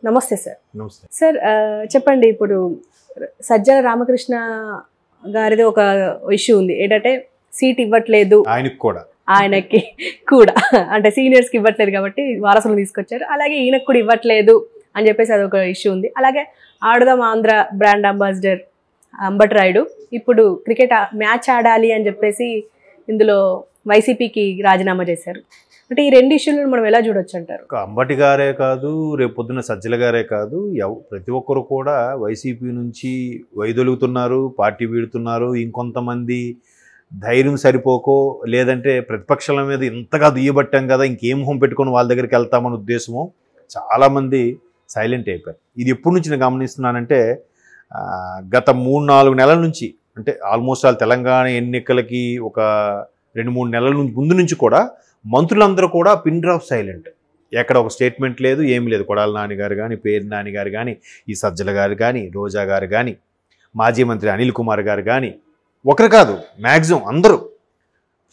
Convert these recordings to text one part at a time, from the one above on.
నమస్తే సార్. నమస్తే సార్ చెప్పండి, ఇప్పుడు సజ్జల రామకృష్ణ గారిది ఒక ఇష్యూ ఉంది. ఏంటంటే సీట్ ఇవ్వట్లేదు ఆయనకి కూడా, అంటే సీనియర్స్కి ఇవ్వట్లేదు కాబట్టి వారసులు తీసుకొచ్చారు. అలాగే ఈయనకు కూడా ఇవ్వట్లేదు అని చెప్పేసి అదొక ఇష్యూ ఉంది. అలాగే ఆడుదాం ఆంధ్ర బ్రాండ్ అంబాసిడర్ అంబటి రాయుడు ఇప్పుడు క్రికెట్ మ్యాచ్ ఆడాలి అని చెప్పేసి ఇందులో వైసీపీకి రాజీనామా చేశారు. అంటే ఈ రెండు ఇష్యూలను మనం ఎలా చూడొచ్చు అంటారు? అంబటి గారే కాదు, రేపు పొద్దున్న సజ్జల గారే కాదు, ప్రతి ఒక్కరు కూడా వైసీపీ నుంచి వైదొలుగుతున్నారు, పార్టీ వీడుతున్నారు. ఇంకొంతమంది ధైర్యం సరిపోకో, లేదంటే ప్రతిపక్షాల మీద ఇంతగా దుయ్యబట్టాం కదా, ఇంకేం హోం పెట్టుకొని వాళ్ళ దగ్గరికి వెళ్తామన్న ఉద్దేశము చాలామంది సైలెంట్ అయిపోయారు. ఇది ఎప్పటి నుంచి నేను గమనిస్తున్నానంటే గత 3-4 నెలల నుంచి, అంటే ఆల్మోస్ట్ తెలంగాణ ఎన్నికలకి ఒక 2-3 నెలల ముందు నుంచి కూడా మంత్రులందరూ కూడా పిన్ డ్రాప్ సైలెంట్. ఎక్కడ ఒక స్టేట్మెంట్ లేదు, ఏమి లేదు. కొడాల నాని గారు కానీ, పేరు నాని గారు కానీ, ఈ సజ్జల గారు కానీ, రోజా గారు కానీ, మాజీ మంత్రి అనిల్ కుమార్ గారు కానీ, ఒకరు కాదు మ్యాక్సిమం అందరూ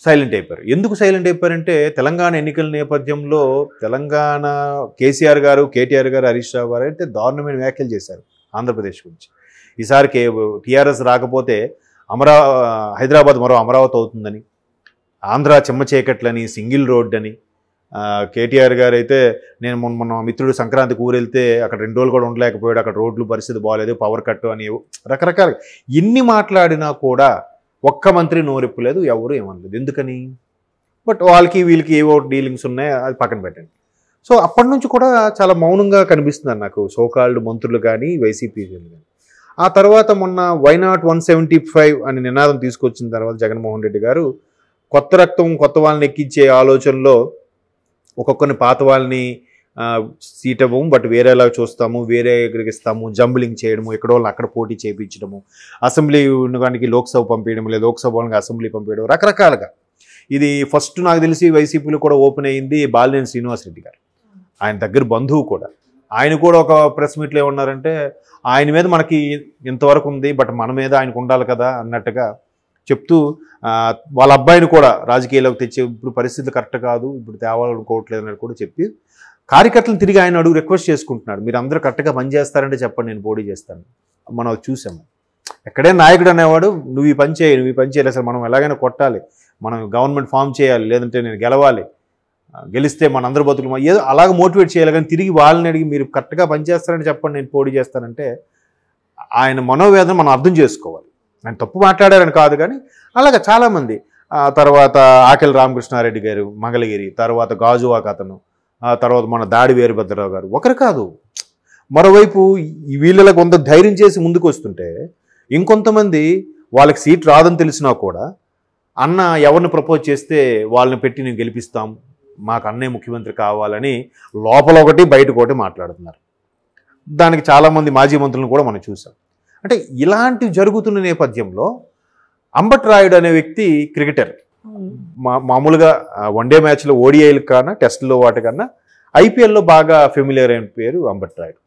సైలెంట్ అయిపోయారు. ఎందుకు సైలెంట్ అయిపోయారంటే తెలంగాణ ఎన్నికల నేపథ్యంలో తెలంగాణ కేసీఆర్ గారు, కేటీఆర్ గారు, హరీష్ రావు గారు అయితే దారుణమైన వ్యాఖ్యలు చేశారు ఆంధ్రప్రదేశ్ గురించి. ఈసారి టీఆర్ఎస్ రాకపోతే హైదరాబాద్ మరో అమరావతి అవుతుందని, ఆంధ్ర చెమ్మ చీకట్లని, సింగిల్ రోడ్ అని. కేటీఆర్ గారు అయితే నేను మొన్న మిత్రుడు సంక్రాంతికి ఊరెళ్తే అక్కడ 2 రోజులు కూడా ఉండలేకపోయాడు, అక్కడ రోడ్లు పరిస్థితి బాగాలేదు, పవర్ కట్ అని రకరకాల ఎన్ని మాట్లాడినా కూడా ఒక్క మంత్రి నోరెప్పలేదు, ఎవరు ఏమనలేదు. ఎందుకని? బట్ వాళ్ళకి వీళ్ళకి ఏవో డీలింగ్స్ ఉన్నాయి, అది పక్కన పెట్టండి. సో అప్పటి నుంచి కూడా చాలా మౌనంగా కనిపిస్తున్నారు నాకు సోకాల్డ్ మంత్రులు కానీ, వైసీపీ కానీ. ఆ తర్వాత మొన్న వైనాట్ 175 అని నినాదం తీసుకొచ్చిన తర్వాత జగన్మోహన్ రెడ్డి గారు కొత్త రక్తం కొత్త వాళ్ళని ఎక్కించే ఆలోచనలో ఒక్కొక్కరిని పాత వాళ్ళని సీట్ ఇవ్వము, బట్ వేరేలా చూస్తాము, వేరే ఎక్కడికి ఇస్తాము, జంబులింగ్ చేయడము, ఎక్కడో వాళ్ళు అక్కడ పోటీ చేయించడము, అసెంబ్లీ ఉండడానికి లోక్సభ పంపించడం, లేదా లోక్సభ వాళ్ళకి అసెంబ్లీ పంపించడం, రకరకాలుగా. ఇది ఫస్ట్ నాకు తెలిసి వైసీపీలో కూడా ఓపెన్ అయ్యింది బాలినేని శ్రీనివాసరెడ్డి గారు, ఆయన దగ్గర బంధువు కూడా. ఆయన కూడా ఒక ప్రెస్ మీట్లో ఏమన్నారంటే ఆయన మీద మనకి ఇంతవరకు ఉంది, బట్ మన మీద ఆయనకు ఉండాలి కదా అన్నట్టుగా చెప్తూ వాళ్ళ అబ్బాయిని కూడా రాజకీయాల్లోకి తెచ్చే ఇప్పుడు పరిస్థితులు కరెక్ట్ కాదు, ఇప్పుడు తేవాలనుకోవట్లేదు అన్నట్టు కూడా చెప్పి కార్యకర్తలను తిరిగి ఆయన అడుగు రిక్వెస్ట్ చేసుకుంటున్నాడు. మీరు అందరూ కరెక్ట్గా పనిచేస్తారంటే చెప్పండి, నేను పోటీ చేస్తాను. మనం చూసాము ఎక్కడే నాయకుడు అనేవాడు నువ్వు ఈ పని చేయాలి, నువ్వు ఈ పని చేయాలి, అసలు మనం ఎలాగైనా కొట్టాలి, మనం గవర్నమెంట్ ఫామ్ చేయాలి, లేదంటే నేను గెలవాలి, గెలిస్తే మనందరూ బతుకులు ఏదో అలాగ మోటివేట్ చేయాలి. కానీ తిరిగి వాళ్ళని అడిగి మీరు కరెక్ట్గా పనిచేస్తారంటే చెప్పండి, నేను పోటీ చేస్తానంటే ఆయన మనోవేదన మనం అర్థం చేసుకోవాలి. ఆయన తప్పు మాట్లాడారని కాదు, కానీ అలాగే చాలామంది. తర్వాత ఆకెల్ రామకృష్ణారెడ్డి గారు మంగళగిరి, తర్వాత గాజువాక అతను, తర్వాత మన దాడి వీరభద్రరావు గారు, ఒకరు కాదు. మరోవైపు వీళ్ళ కొంత ధైర్యం చేసి ముందుకు వస్తుంటే ఇంకొంతమంది వాళ్ళకి సీట్ రాదని తెలిసినా కూడా అన్న ఎవరిని ప్రపోజ్ చేస్తే వాళ్ళని పెట్టి నేను గెలిపిస్తాం, మాకు అన్నే ముఖ్యమంత్రి కావాలని లోపల ఒకటి బయటకు ఒకటి మాట్లాడుతున్నారు. దానికి చాలామంది మాజీ మంత్రులను కూడా మనం చూసాం. అంటే ఇలాంటివి జరుగుతున్న నేపథ్యంలో అంబటి రాయుడు అనే వ్యక్తి క్రికెటర్, మామూలుగా వన్డే మ్యాచ్లో ఓడిఐలు కన్నా టెస్ట్లో వాటికన్నా ఐపీఎల్లో బాగా ఫెమిలియర్ అయిన పేరు అంబటి రాయుడు.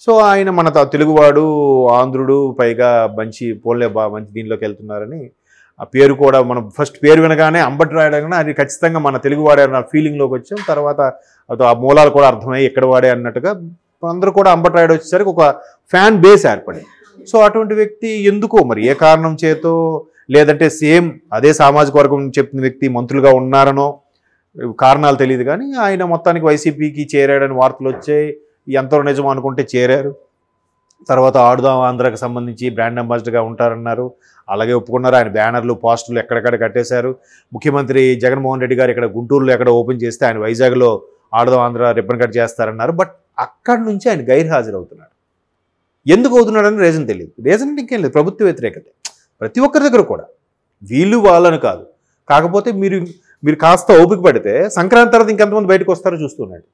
సో ఆయన మన తెలుగువాడు, ఆంధ్రుడు, పైగా మంచి మంచి దీనిలోకి వెళ్తున్నారని ఆ పేరు కూడా మనం ఫస్ట్ పేరు వినగానే అంబటి రాయుడు అనగానే అది ఖచ్చితంగా మన తెలుగువాడే అన్న ఫీలింగ్లోకి వచ్చాం. తర్వాత ఆ మూలాలు కూడా అర్థమయ్యి ఎక్కడ వాడే అన్నట్టుగా అందరూ కూడా అంబటి రాయుడు వచ్చేసరికి ఒక ఫ్యాన్ బేస్ ఏర్పడింది. సో అటువంటి వ్యక్తి ఎందుకో మరి ఏ కారణం చేతో, లేదంటే సేమ్ అదే సామాజిక వర్గం చెప్పిన వ్యక్తి మంత్రులుగా ఉన్నారనో కారణాలు తెలియదు, కానీ ఆయన మొత్తానికి వైసీపీకి చేరాడని వార్తలు వచ్చాయి. ఎంతో నిజం అనుకుంటే చేరారు. తర్వాత ఆడుదాం ఆంధ్రాకి సంబంధించి బ్రాండ్ అంబాసిడర్గా ఉంటారన్నారు, అలాగే ఒప్పుకున్నారు. ఆయన బ్యానర్లు, పోస్టర్లు ఎక్కడెక్కడ కట్టేశారు. ముఖ్యమంత్రి జగన్మోహన్ రెడ్డి గారు ఇక్కడ గుంటూరులో ఎక్కడ ఓపెన్ చేస్తే ఆయన వైజాగ్లో ఆడుదాం ఆంధ్ర రిబ్బన్ కట్ చేస్తారన్నారు. బట్ అక్కడి నుంచి ఆయన గైర్హాజరవుతున్నాడు. ఎందుకు అవుతున్నాడని రీజన్ తెలియదు. రీజన్ అంటే ఇంకేం లేదు, ప్రభుత్వ వ్యతిరేకత ప్రతి ఒక్కరి దగ్గర కూడా. వీళ్ళు వాళ్ళని కాదు, కాకపోతే మీరు కాస్త ఓపిక పడితే సంక్రాంతి తర్వాత ఇంకెంతమంది బయటకు వస్తారో చూస్తున్నాడు.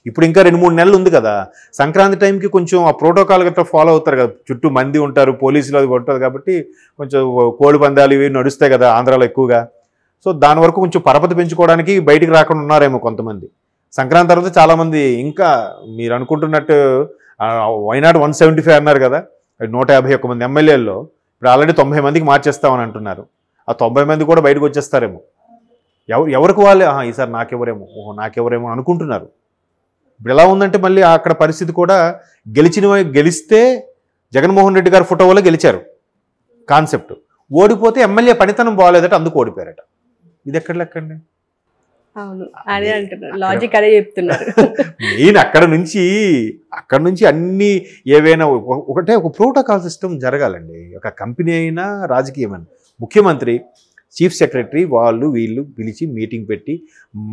ఇప్పుడు ఇంకా 2-3 నెలలు ఉంది కదా, సంక్రాంతి టైంకి కొంచెం ఆ ప్రోటోకాల్ గట్రా ఫాలో అవుతారు కదా, చుట్టూ మంది ఉంటారు, పోలీసులు అది ఉంటుంది కాబట్టి కొంచెం కోడి పందాలు ఇవి నడుస్తాయి కదా ఆంధ్రాలో ఎక్కువగా. సో దాని వరకు కొంచెం పరపతి పెంచుకోవడానికి బయటికి రాకుండా ఉన్నారేమో కొంతమంది. సంక్రాంతి తర్వాత చాలామంది ఇంకా మీరు అనుకుంటున్నట్టు వైనాట్ 175 అన్నారు కదా, 151 మంది ఎమ్మెల్యేల్లో ఇప్పుడు ఆల్రెడీ 90 మందికి మార్చేస్తామని అంటున్నారు. ఆ 90 మంది కూడా బయటకు వచ్చేస్తారేమో. ఎవరికి వాళ్ళే ఈసారి నాకెవరేమో అనుకుంటున్నారు. ఇప్పుడు ఎలా ఉందంటే మళ్ళీ అక్కడ పరిస్థితి కూడా గెలిస్తే జగన్మోహన్ రెడ్డి గారి ఫోటో వల్ల గెలిచారు కాన్సెప్ట్, ఓడిపోతే ఎమ్మెల్యే పనితనం బాగోలేదట అందుకు ఓడిపోయారట. ఇది ఎక్కడ లెక్కండి? అవును, అదే అంటున్నారు, లాజిక్ అదే చెప్తున్నారు. మెయిన్ అక్కడ నుంచి అన్ని ఏవైనా ఒక ప్రోటోకాల్ సిస్టమ్ జరగాలండి. ఒక కంపెనీ అయినా రాజకీయమైనా ముఖ్యమంత్రి, చీఫ్ సెక్రటరీ వీళ్ళు పిలిచి మీటింగ్ పెట్టి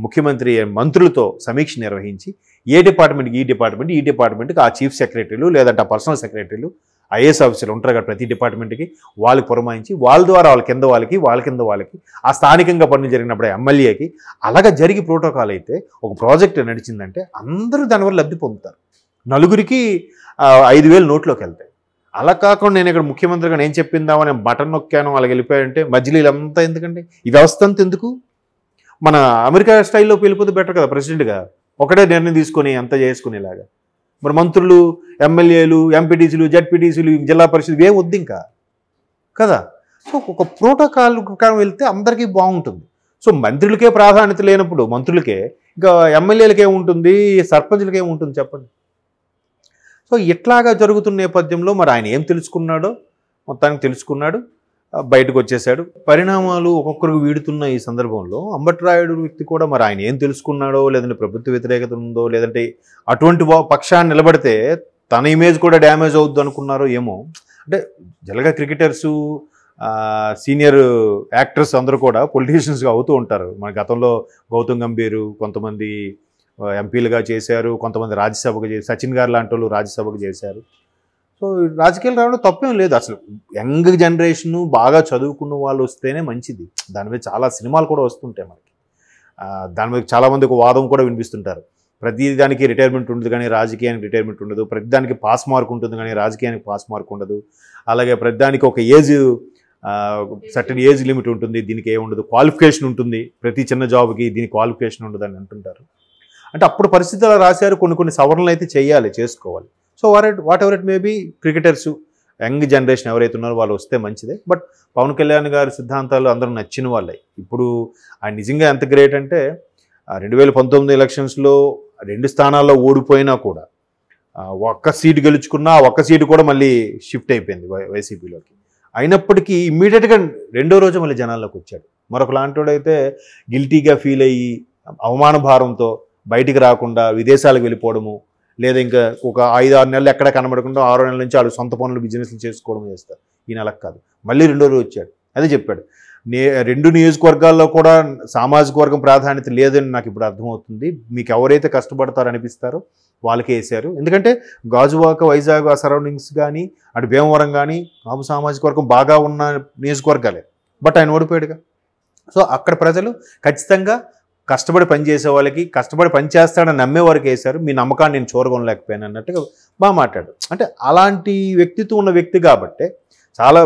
ముఖ్యమంత్రి మంత్రులతో సమీక్ష నిర్వహించి ఈ డిపార్ట్మెంట్కి ఆ చీఫ్ సెక్రటరీలు లేదంటే ఆ పర్సనల్ సెక్రటరీలు ఐఏఎస్ ఆఫీసర్లు ఉంటారు కదా ప్రతి డిపార్ట్మెంట్కి, వాళ్ళకి పురమాయించి వాళ్ళ ద్వారా వాళ్ళ కింద వాళ్ళకి ఆ స్థానికంగా పనులు జరిగినప్పుడు ఎమ్మెల్యేకి అలాగా జరిగి ప్రోటోకాల్ అయితే ఒక ప్రాజెక్ట్ నడిచిందంటే అందరూ దానివల్ల లబ్ధి పొందుతారు. నలుగురికి 5,000 నోట్లోకి వెళ్తాయి. అలా కాకుండా నేను ఇక్కడ ముఖ్యమంత్రిగా నేను చెప్పిందామని బటన్ నొక్కాను వాళ్ళకి వెళ్ళిపోయాయంటే మధ్యలో ఇదంతా ఎందుకండి? ఈ వ్యవస్థ అంతా ఎందుకు? మన అమెరికా స్టైల్లోకి వెళ్ళిపోతే బెటర్ కదా ప్రెసిడెంట్గా, ఒకటే నిర్ణయం తీసుకొని అంత చేసుకునేలాగా. మరి మంత్రులు, ఎమ్మెల్యేలు, ఎంపీటీసీలు, జడ్పీటీసీలు, జిల్లా పరిషత్ ఏం వద్దు ఇంకా కదా. సో ఒక ప్రోటోకాల్ ప్రకారం వెళ్తే అందరికీ బాగుంటుంది. సో మంత్రులకే ప్రాధాన్యత లేనప్పుడు మంత్రులకే, ఇంకా ఎమ్మెల్యేలకి ఏముంటుంది, సర్పంచులకి ఏముంటుంది చెప్పండి. సో ఇట్లాగా జరుగుతున్న నేపథ్యంలో మరి ఆయన ఏం తెలుసుకున్నాడో మొత్తానికి తెలుసుకున్నాడు, బయటకు వచ్చేసాడు. పరిణామాలు ఒక్కొక్కరికి వీడుతున్న ఈ సందర్భంలో అంబటి రాయుడు వ్యక్తి కూడా మరి ఆయన ఏం తెలుసుకున్నాడో, లేదంటే ప్రభుత్వ వ్యతిరేకత ఉందో, లేదంటే అటువంటి పక్షాన్ని నిలబడితే తన ఇమేజ్ కూడా డ్యామేజ్ అవుద్దు అనుకున్నారో ఏమో. అంటే జనరల్గా క్రికెటర్సు, సీనియర్ యాక్టర్స్ అందరూ కూడా పొలిటీషియన్స్గా అవుతూ ఉంటారు. మన గతంలో గౌతమ్ గంభీర్ కొంతమంది ఎంపీలుగా చేశారు, కొంతమంది రాజ్యసభకు చేశారు, సచిన్ గారు లాంటి వాళ్ళు రాజ్యసభకు చేశారు. సో రాజకీయాలు రావడం తప్పేం లేదు. అసలు యంగ్ జనరేషను బాగా చదువుకున్న వాళ్ళు వస్తేనే మంచిది. దాని మీద చాలా సినిమాలు కూడా వస్తుంటాయి మనకి. దాని మీద చాలామంది ఒక వాదం కూడా వినిపిస్తుంటారు. ప్రతి దానికి రిటైర్మెంట్ ఉంటుంది కానీ రాజకీయానికి రిటైర్మెంట్ ఉండదు, ప్రతి దానికి పాస్ మార్క్ ఉంటుంది కానీ రాజకీయానికి పాస్ మార్క్ ఉండదు, అలాగే ప్రతి దానికి ఒక సర్టెన్ ఏజ్ లిమిట్ ఉంటుంది, దీనికి ఏముండదు, క్వాలిఫికేషన్ ఉంటుంది, ప్రతి చిన్న జాబ్కి దీనికి క్వాలిఫికేషన్ ఉండదు అని అంటుంటారు. అంటే అప్పుడు పరిస్థితులు రాశారు, కొన్ని సవరణలు అయితే చేసుకోవాలి. So whatever it may be, cricketers young generation ఎవరైతే ఉన్నారో వాళ్ళు వస్తే మంచిదే. బట్ పవన్ కళ్యాణ్ గారి సిద్ధాంతాలు అందరూ నచ్చిన వాళ్ళే. ఇప్పుడు ఆయన నిజంగా ఎంత గ్రేట్ అంటే 2019 ఎలక్షన్స్లో 2 స్థానాల్లో ఓడిపోయినా కూడా ఒక్క సీటు గెలుచుకున్నా ఒక్క సీటు కూడా మళ్ళీ షిఫ్ట్ అయిపోయింది వైసీపీలోకి. అయినప్పటికీ ఇమ్మీడియట్గా రెండో రోజు మళ్ళీ జనాల్లోకి వచ్చాడు. మరొక లాంటివాడైతే గిల్టీగా ఫీల్ అయ్యి అవమాన భారంతో బయటికి రాకుండా విదేశాలకు వెళ్ళిపోవడము, లేదా ఇంకా ఒక 5-6 నెలలు ఎక్కడ కనబడకుండా 6 నెలల నుంచి వాళ్ళు సొంత పనులు బిజినెస్లు చేసుకోవడం చేస్తారు. ఈ నెలకు కాదు, మళ్ళీ రెండో రోజు వచ్చాడు. అదే చెప్పాడు, 2 నియోజకవర్గాల్లో కూడా సామాజిక వర్గం ప్రాధాన్యత లేదని నాకు ఇప్పుడు అర్థమవుతుంది, మీకు ఎవరైతే కష్టపడతారో అనిపిస్తారో వాళ్ళకే వేశారు. ఎందుకంటే గాజువాక, వైజాగ్ ఆ సరౌండింగ్స్ కానీ, అటు భీమవరం కానీ కాపు సామాజిక వర్గం బాగా ఉన్న నియోజకవర్గాలే. బట్ ఆయన ఓడిపోయాడుగా. సో అక్కడ ప్రజలు ఖచ్చితంగా కష్టపడి పనిచేసే వాళ్ళకి, కష్టపడి పనిచేస్తాడని నమ్మే వారికి వేశారు. మీ నమ్మకాన్ని నేను చూరగొనలేకపోయాను అన్నట్టుగా బాగా మాట్లాడు. అంటే అలాంటి వ్యక్తిత్వం ఉన్న వ్యక్తి కాబట్టే చాలా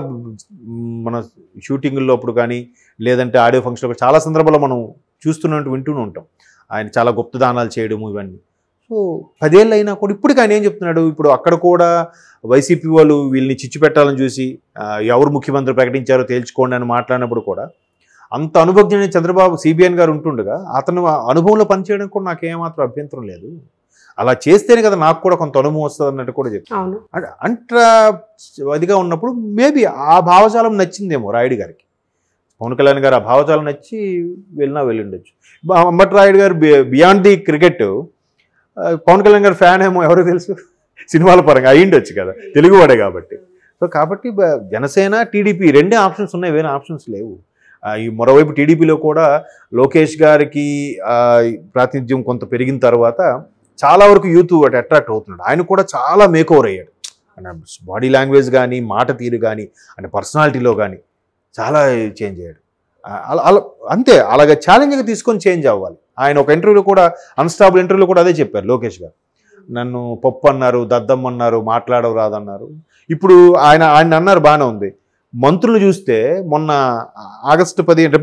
మన షూటింగుల్లో అప్పుడు కానీ లేదంటే ఆడియో ఫంక్షన్లో చాలా సందర్భాల్లో మనం వింటూనే ఉంటాం ఆయన చాలా గుప్తదానాలు చేయడము ఇవన్నీ. సో 10 ఏళ్ళు అయినా కూడా ఇప్పటికి ఆయన ఏం చెప్తున్నాడు, ఇప్పుడు అక్కడ కూడా వైసీపీ వాళ్ళు వీళ్ళని చిచ్చు పెట్టాలని చూసి ఎవరు ముఖ్యమంత్రి ప్రకటించారో తేల్చుకోండి అని మాట్లాడినప్పుడు కూడా అంత అనుభవజ్ఞుని చంద్రబాబు సిబిఎన్ గారు ఉంటుండగా అతను అనుభవంలో పనిచేయడం కూడా నాకు ఏమాత్రం అభ్యంతరం లేదు, అలా చేస్తేనే కదా నాకు కూడా కొంత అనుభవం వస్తుంది అన్నట్టు కూడా చెప్తాను. అంటే అదిగా ఉన్నప్పుడు మేబీ ఆ భావజాలం నచ్చిందేమో రాయుడు గారికి. పవన్ కళ్యాణ్ గారు ఆ భావజాలం నచ్చి వెళ్ళిండొచ్చు. అంబటి రాయుడు గారు beyond the cricket Pawan Kalyan గారు ఫ్యాన్ ఏమో ఎవరో తెలుసు, సినిమాల పరంగా అయ్యిండొచ్చు కదా, తెలుగువాడే కాబట్టి. సో కాబట్టి జనసేన, టీడీపీ 2 ఆప్షన్స్ ఉన్నాయి, వేరే ఆప్షన్స్ లేవు. ఈ మరోవైపు టీడీపీలో కూడా లోకేష్ గారికి ప్రాతినిధ్యం కొంత పెరిగిన తర్వాత చాలా వరకు యూత్ అట్రాక్ట్ అవుతున్నాడు. ఆయన కూడా చాలా మేకోవర్ అయ్యాడు. అంటే బాడీ లాంగ్వేజ్ కానీ, మాట తీరు కానీ, అంటే పర్సనాలిటీలో కానీ చాలా చేంజ్ అయ్యాడు. అలా అంతే, అలాగే ఛాలెంజ్గా తీసుకొని చేంజ్ అవ్వాలి. ఆయన ఒక ఇంటర్వ్యూలో కూడా, అన్స్టాబుల్ ఇంటర్వ్యూలో కూడా అదే చెప్పారు లోకేష్ గారు. నన్ను పప్పు అన్నారు, దద్దమ్మ అన్నారు, మాట్లాడవు రాదన్నారు. ఇప్పుడు ఆయన అన్నారు బాగానే ఉంది. మంత్రులు చూస్తే మొన్న ఆగస్టు 15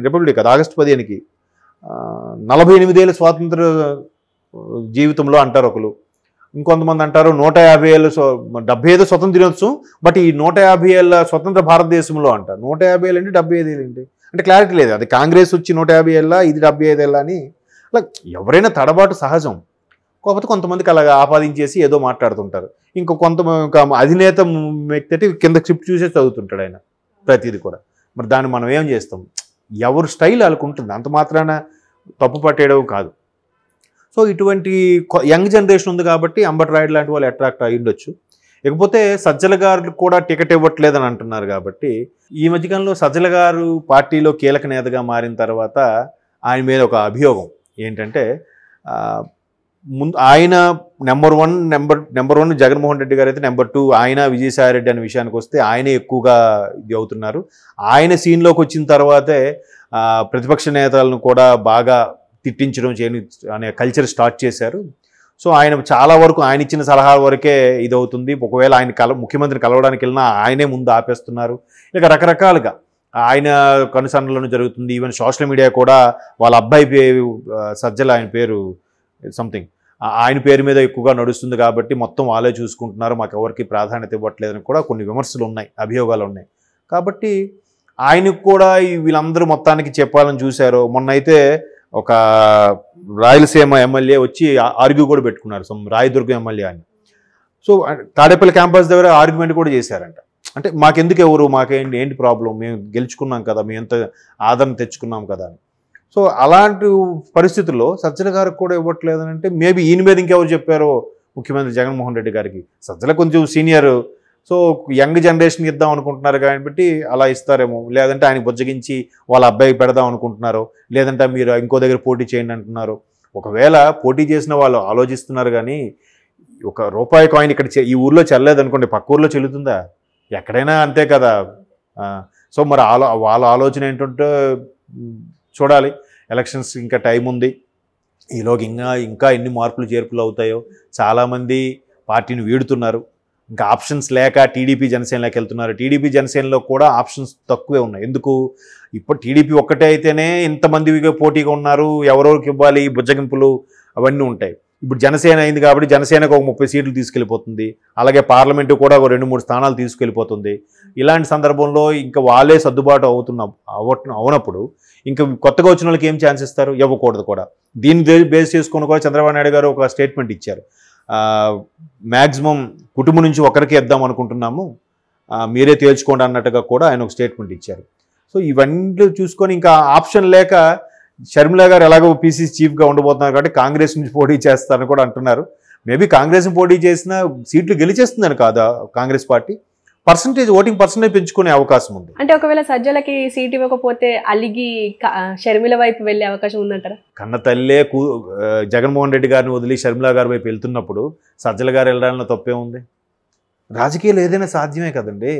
రిపబ్లిక్ కదా, ఆగస్టు 15కి 48 ఏళ్ళ స్వాతంత్ర జీవితంలో అంటారు ఒకరు, ఇంకొంతమంది అంటారు 150 ఏళ్ళ 75 స్వతంత్ర దినోత్సవం, బట్ ఈ 150 ఏళ్ళ స్వతంత్ర భారతదేశంలో అంటారు. 150 ఏళ్ళు ఏంటి, 75 ఏళ్ళు ఏంటి అంటే క్లారిటీ లేదు. అది కాంగ్రెస్ వచ్చి 150 ఏళ్ళ, ఇది 75 ఏళ్ళ అని. అలా ఎవరైనా తడబాటు సహజం. కాకపోతే కొంతమందికి అలాగా ఆపాదించేసి ఏదో మాట్లాడుతుంటారు. ఇంకా అధినేత వ్యక్తి కింద స్క్రిప్ట్ చూసే చదువుతుంటాడు ఆయన ప్రతిదీ కూడా. మరి దాన్ని మనం ఏం చేస్తాం? ఎవరు స్టైల్ వాళ్ళకు ఉంటుంది, అంత మాత్రాన తప్పు పట్టేయడం కాదు. సో ఇటువంటి యంగ్ జనరేషన్ ఉంది కాబట్టి అంబటి రాయుడు లాంటి వాళ్ళు అట్రాక్ట్ అయ్యి ఉండొచ్చు. ఇకపోతే సజ్జల గారు కూడా టికెట్ ఇవ్వట్లేదని అంటున్నారు కాబట్టి ఈ మధ్యకాలంలో సజ్జల గారు పార్టీలో కీలక నేతగా మారిన తర్వాత ఆయన మీద ఒక అభియోగం ఏంటంటే ముందు ఆయన నెంబర్ వన్ జగన్మోహన్ రెడ్డి గారు అయితే, నెంబర్ 2 ఆయన విజయసాయి రెడ్డి అనే విషయానికి వస్తే ఆయనే ఎక్కువగా ఇది అవుతున్నారు. ఆయన సీన్లోకి వచ్చిన తర్వాతే ప్రతిపక్ష నేతలను కూడా బాగా తిట్టించడం అనే కల్చర్ స్టార్ట్ చేశారు. సో ఆయన చాలా వరకు ఆయన ఇచ్చిన సలహా వరకే ఇది అవుతుంది. ఒకవేళ ఆయన ముఖ్యమంత్రిని కలవడానికి వెళ్ళినా ఆయనే ముందు ఆపేస్తున్నారు. ఇక రకరకాలుగా ఆయన కనుసన్నలను జరుగుతుంది. ఈవెన్ సోషల్ మీడియా కూడా వాళ్ళ అబ్బాయి పేరు సజ్జల, ఆయన పేరు సంథింగ్, ఆయన పేరు మీద ఎక్కువగా నడుస్తుంది కాబట్టి మొత్తం వాళ్ళే చూసుకుంటున్నారు, మాకు ఎవరికి ప్రాధాన్యత ఇవ్వట్లేదని కూడా కొన్ని విమర్శలు ఉన్నాయి, అభియోగాలు ఉన్నాయి. కాబట్టి ఆయనకు కూడా వీళ్ళందరూ మొత్తానికి చెప్పాలని చూశారు. మొన్న అయితే ఒక రాయలసీమ ఎమ్మెల్యే వచ్చి ఆర్గ్యూ కూడా పెట్టుకున్నారు, రాయదుర్గం ఎమ్మెల్యే అని. సో తాడేపల్లి క్యాంపస్ దగ్గర ఆర్గ్యుమెంట్ కూడా చేశారంట. అంటే మాకెందుకు ఎవరు, ఏంటి ప్రాబ్లం, మేము గెలుచుకున్నాం కదా, మేము ఎంత ఆదరణ తెచ్చుకున్నాం కదా అని. సో అలాంటి పరిస్థితుల్లో సజ్జల గారికి కూడా ఇవ్వట్లేదని అంటే మేబీ ఈయన మీద ఇంకెవరు చెప్పారో ముఖ్యమంత్రి జగన్మోహన్ రెడ్డి గారికి. సజ్జల కొంచెం సీనియర్, సో యంగ్ జనరేషన్కి ఇద్దాం అనుకుంటున్నారు కాబట్టి అలా ఇస్తారేమో, లేదంటే ఆయన బుజ్జగించి వాళ్ళ అబ్బాయికి పెడదాం అనుకుంటున్నారు, లేదంటే మీరు ఇంకో దగ్గర పోటీ చేయండి అంటున్నారు. ఒకవేళ పోటీ చేసిన వాళ్ళు ఆలోచిస్తున్నారు కానీ ₹1 కాయిన్ ఇక్కడ ఈ ఊర్లో చెల్లలేదనుకోండి, పక్క ఊర్లో చెల్లుతుందా? ఎక్కడైనా అంతే కదా. సో మరి వాళ్ళ ఆలోచన ఏంటంటే చూడాలి. ఎలక్షన్స్ ఇంకా టైం ఉంది, ఈలోకి ఇంకా ఎన్ని మార్పులు చేర్పులు అవుతాయో. చాలామంది పార్టీని వీడుతున్నారు, ఇంకా ఆప్షన్స్ లేక టీడీపీ జనసేనలోకి వెళ్తున్నారు. టీడీపీ జనసేనలో కూడా ఆప్షన్స్ తక్కువే ఉన్నాయి. ఎందుకు? ఇప్పుడు టీడీపీ ఒక్కటే అయితేనే ఇంతమంది పోటీగా ఉన్నారు, ఎవరెవరికి ఇవ్వాలి, బుజ్జగింపులు అవన్నీ ఉంటాయి. ఇప్పుడు జనసేన అయింది కాబట్టి జనసేనకు ఒక 30 సీట్లు తీసుకెళ్ళిపోతుంది, అలాగే పార్లమెంటు కూడా ఒక 2-3 స్థానాలు తీసుకెళ్ళిపోతుంది. ఇలాంటి సందర్భంలో ఇంకా వాళ్ళే సర్దుబాటు అవునప్పుడు ఇంకా కొత్తగా వచ్చిన వాళ్ళకి ఏం ఛాన్స్ ఇస్తారు? ఇవ్వకూడదు కూడా. దీన్ని బేస్ చేసుకుని కూడా చంద్రబాబు నాయుడు గారు ఒక స్టేట్మెంట్ ఇచ్చారు, మ్యాక్సిమం కుటుంబం నుంచి ఒకరికి ఇద్దాం అనుకుంటున్నాము, మీరే తేల్చుకోండి అన్నట్టుగా కూడా ఆయన ఒక స్టేట్మెంట్ ఇచ్చారు. సో ఇవన్నీ చూసుకొని ఇంకా ఆప్షన్ లేక షర్మిల గారు ఎలాగో పీసీసీ చీఫ్గా ఉండబోతున్నారు కాబట్టి కాంగ్రెస్ నుంచి పోటీ చేస్తారని కూడా అంటున్నారు. మేబీ కాంగ్రెస్ని పోటీ చేసిన సీట్లు గెలిచేస్తుందని కాదా కాంగ్రెస్ పార్టీ, ఓటింగ్ పర్సెంటేజ్ పెంచుకునే అవకాశం ఉంది. అంటే ఒకవేళ సజ్జలకి సీట్ ఇవ్వకపోతే అలిగి షర్మిల వైపు వెళ్ళే అవకాశం ఉందంటారా? కన్న తల్లే జగన్మోహన్ రెడ్డి గారిని వదిలి షర్మిల గారి వైపు వెళ్తున్నప్పుడు సజ్జల గారు వెళ్ళడంలో తప్పే ఉంది? రాజకీయాలు ఏదైనా సాధ్యమే కదండి.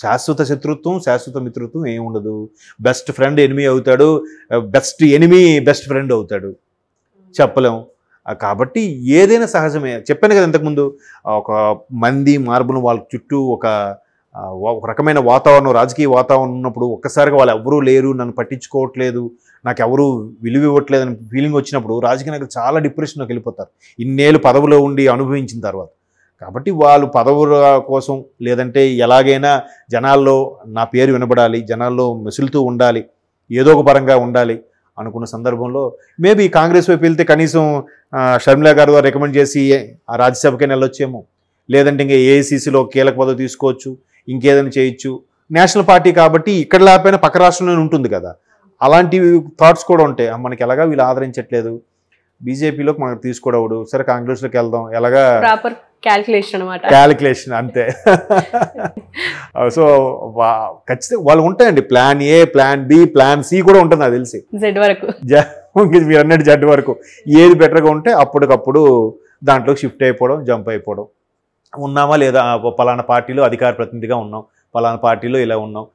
శాశ్వత శత్రుత్వం, శాశ్వత మిత్రుత్వం ఏమి ఉండదు. బెస్ట్ ఫ్రెండ్ ఎనిమీ అవుతాడు, బెస్ట్ ఎనిమీ బెస్ట్ ఫ్రెండ్ అవుతాడు, చెప్పలేం. కాబట్టి ఏదైనా సహజమే. చెప్పాను కదా ఇంతకుముందు, ఒక మంది మార్బులు వాళ్ళ చుట్టూ ఒక రకమైన వాతావరణం, రాజకీయ వాతావరణం ఉన్నప్పుడు ఒక్కసారిగా వాళ్ళు ఎవరూ లేరు, నన్ను పట్టించుకోవట్లేదు, నాకు ఎవరూ విలువ ఇవ్వట్లేదు అని ఫీలింగ్ వచ్చినప్పుడు రాజకీయ నాయకులు చాలా డిప్రెషన్లోకి వెళ్ళిపోతారు, ఇన్నేళ్ళు పదవిలో ఉండి అనుభవించిన తర్వాత. కాబట్టి వాళ్ళు పదవుల కోసం లేదంటే ఎలాగైనా జనాల్లో నా పేరు వినబడాలి, జనాల్లో మెసులుతూ ఉండాలి, ఏదో ఒక పరంగా ఉండాలి అనుకున్న సందర్భంలో మేబీ కాంగ్రెస్ వైపు వెళ్తే కనీసం షర్మిల గారు రికమెండ్ చేసి ఆ రాజ్యసభకే వెళ్ళొచ్చేమో, లేదంటే ఇంకా ఏఐసీసీలో కీలక పదవి తీసుకోవచ్చు, ఇంకేదైనా చేయొచ్చు. నేషనల్ పార్టీ కాబట్టి ఇక్కడ లేకపోయినా పక్క రాష్ట్రంలోనే ఉంటుంది కదా, అలాంటి థాట్స్ కూడా ఉంటాయి. మనకి ఎలాగా వీళ్ళు ఆదరించట్లేదు, బీజేపీలోకి మనకు తీసుకోవడం, సరే కాంగ్రెస్లోకి వెళ్దాం, ఎలాగా క్యాలిక్యులేషన్ అంతే. సో ఖచ్చితంగా వాళ్ళు ఉంటాయండి, plan A, plan B, plan C కూడా ఉంటుంది నాకు తెలిసి, మీరు అన్నట్టు జడ్ వరకు. ఏది బెటర్గా ఉంటే అప్పటికప్పుడు దాంట్లో షిఫ్ట్ అయిపోవడం, జంప్ అయిపోవడం. ఉన్నామా లేదా, పలానా పార్టీలో అధికార ప్రతినిధిగా ఉన్నాం, పలానా పార్టీలో ఇలా ఉన్నాం,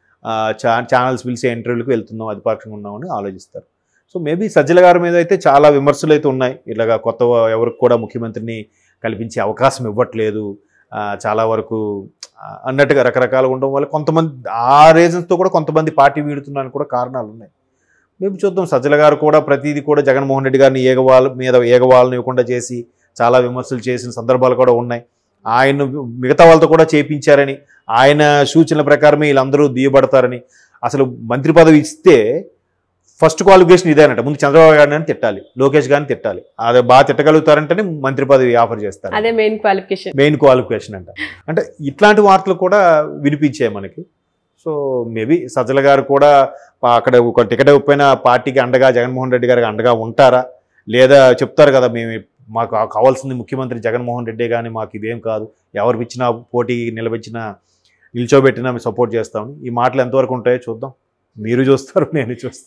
ఛానల్స్ పిలిచే ఇంటర్వ్యూలకు వెళ్తున్నాం, అధిపక్షంగా ఉన్నామని ఆలోచిస్తారు. సో మేబీ సజ్జల గారి మీద అయితే చాలా విమర్శలు అయితే ఉన్నాయి, ఇలాగా కొత్త ఎవరికి కూడా ముఖ్యమంత్రిని కల్పించే అవకాశం ఇవ్వట్లేదు చాలా వరకు అన్నట్టుగా రకరకాలుగా ఉండడం వల్ల కొంతమంది ఆ రీజన్స్తో కూడా కొంతమంది పార్టీ వీడుతున్నారని కూడా కారణాలు ఉన్నాయి. మేము చూద్దాం. సజ్జల గారు కూడా ప్రతిదీ కూడా జగన్మోహన్ రెడ్డి గారిని ఏగవాళ్ళని ఇవ్వకుండా చేసి చాలా విమర్శలు చేసిన సందర్భాలు కూడా ఉన్నాయి. ఆయన మిగతా వాళ్ళతో కూడా చేయించారని, ఆయన సూచనల ప్రకారమే వీళ్ళందరూ దియబడతారని, అసలు మంత్రి పదవి ఇస్తే ఫస్ట్ క్వాలిఫికేషన్ ఇదేనంట. ముందు చంద్రబాబు గారిని తిట్టాలి, లోకేష్ గారిని తిట్టాలి. అది బాగా తిట్టగలుగుతారంటేనే మంత్రి పదవి ఆఫర్ చేస్తారు. అదే మెయిన్ క్వాలిఫికేషన్ అంట. అంటే ఇట్లాంటి వార్తలు కూడా వినిపించాయి మనకి. సో మేబీ సజ్జల గారు కూడా అక్కడ ఒక టికెట్ ఇవ్వకపోయినా పార్టీకి అండగా, జగన్మోహన్ రెడ్డి గారికి అండగా ఉంటారా, లేదా చెప్తారు కదా మేము మాకు కావాల్సింది ముఖ్యమంత్రి జగన్మోహన్ రెడ్డి కానీ మాకు ఇదేం కాదు, ఎవరు ఇచ్చినా పోటీ నిల్చోబెట్టినా మేము సపోర్ట్ చేస్తామని. ఈ మాటలు ఎంతవరకు ఉంటాయో చూద్దాం. మీరు చూస్తారు, నేను చూస్తాను.